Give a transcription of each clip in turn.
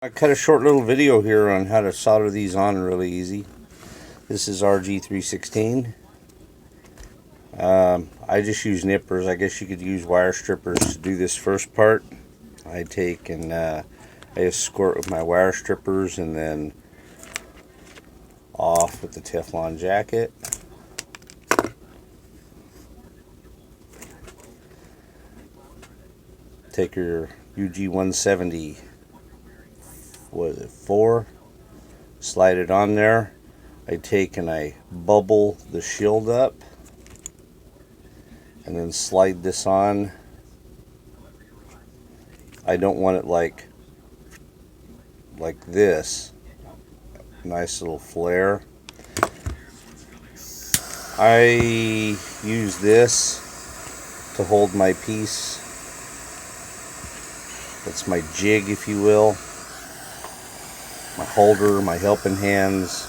I cut a short little video here on how to solder these on really easy. This is rg316. I just use nippers. I guess you could use wire strippers to do this first part. I take and I just squirt with my wire strippers and then off with the Teflon jacket. Take your UG170, what is it, 4, slide it on there. I take and I bubble the shield up and then slide this on. I don't want it like this. Nice little flare. I use this to hold my piece. That's my jig, if you will. My holder, my helping hands.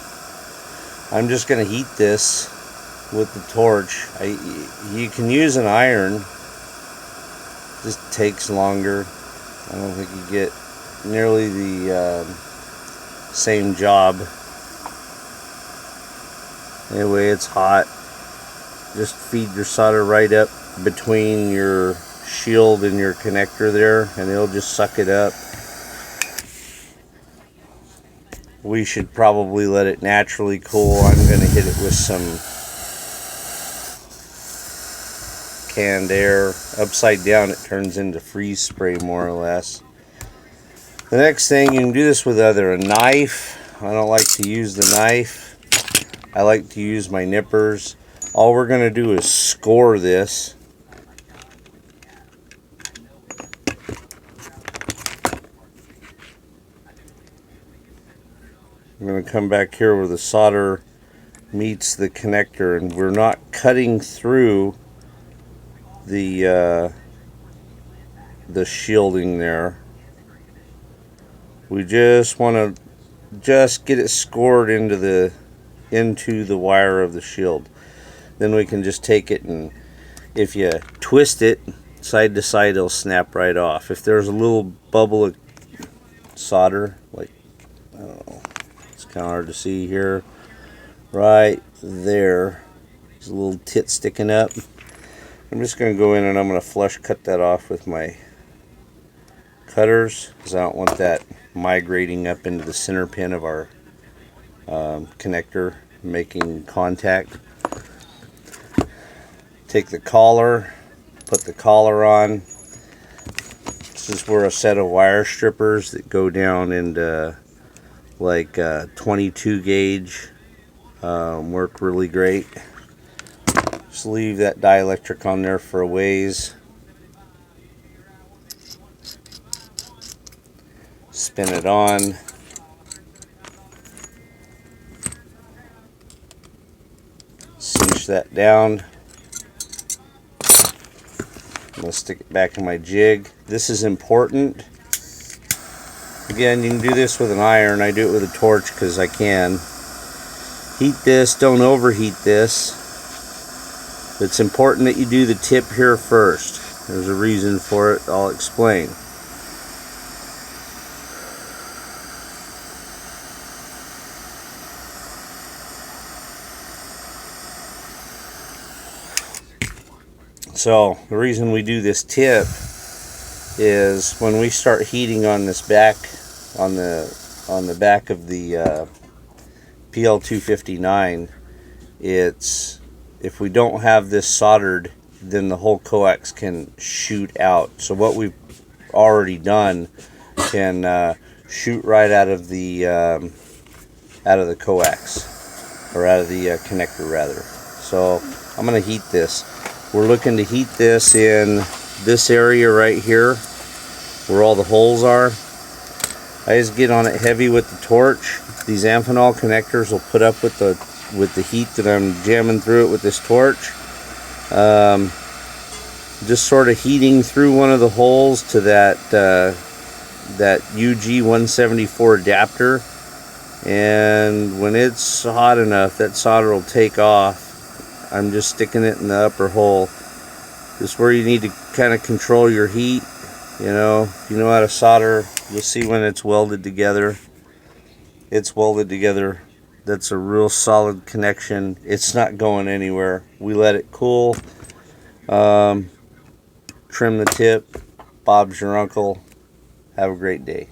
I'm just going to heat this with the torch. You can use an iron. Just takes longer. I don't think you get nearly the same job. Anyway, it's hot. Just feed your solder right up between your shield and your connector there, and it'll just suck it up. We should probably let it naturally cool. I'm going to hit it with some canned air. Upside down it turns into freeze spray more or less. The next thing, you can do this with either a knife. I don't like to use the knife. I like to use my nippers. All we're going to do is score this. I'm going to come back here where the solder meets the connector, and we're not cutting through the shielding there. We just want to get it scored into the wire of the shield. Then we can just take it, and if you twist it side to side, it'll snap right off. If there's a little bubble of solder, like, I don't know, it's kind of hard to see here, right there, there's a little tit sticking up. I'm just going to go in and I'm going to flush cut that off with my cutters, because I don't want that migrating up into the center pin of our connector, making contact. Take the collar, put the collar on. This is where a set of wire strippers that go down into like 22 gauge work really great. Just leave that dielectric on there for a ways. Spin it on. Cinch that down. I'm going to stick it back in my jig. This is important. Again, you can do this with an iron. I do it with a torch because I can. Heat this. Don't overheat this. It's important that you do the tip here first. There's a reason for it. I'll explain. So the reason we do this tip is when we start heating on this back, on the back of the pl259, it's, if we don't have this soldered, then the whole coax can shoot out. So what we've already done can shoot right out of the coax, or out of the connector rather. So I'm going to heat this. We're looking to heat this in this area right here where all the holes are. I just get on it heavy with the torch. These Amphenol connectors will put up with the heat that I'm jamming through it with this torch. Just sort of heating through one of the holes to that UG174 adapter, and when it's hot enough, that solder will take off. I'm just sticking it in the upper hole. This is where you need to kind of control your heat. You know, if you know how to solder, you'll see when it's welded together. It's welded together. That's a real solid connection. It's not going anywhere. We let it cool. Trim the tip. Bob's your uncle. Have a great day.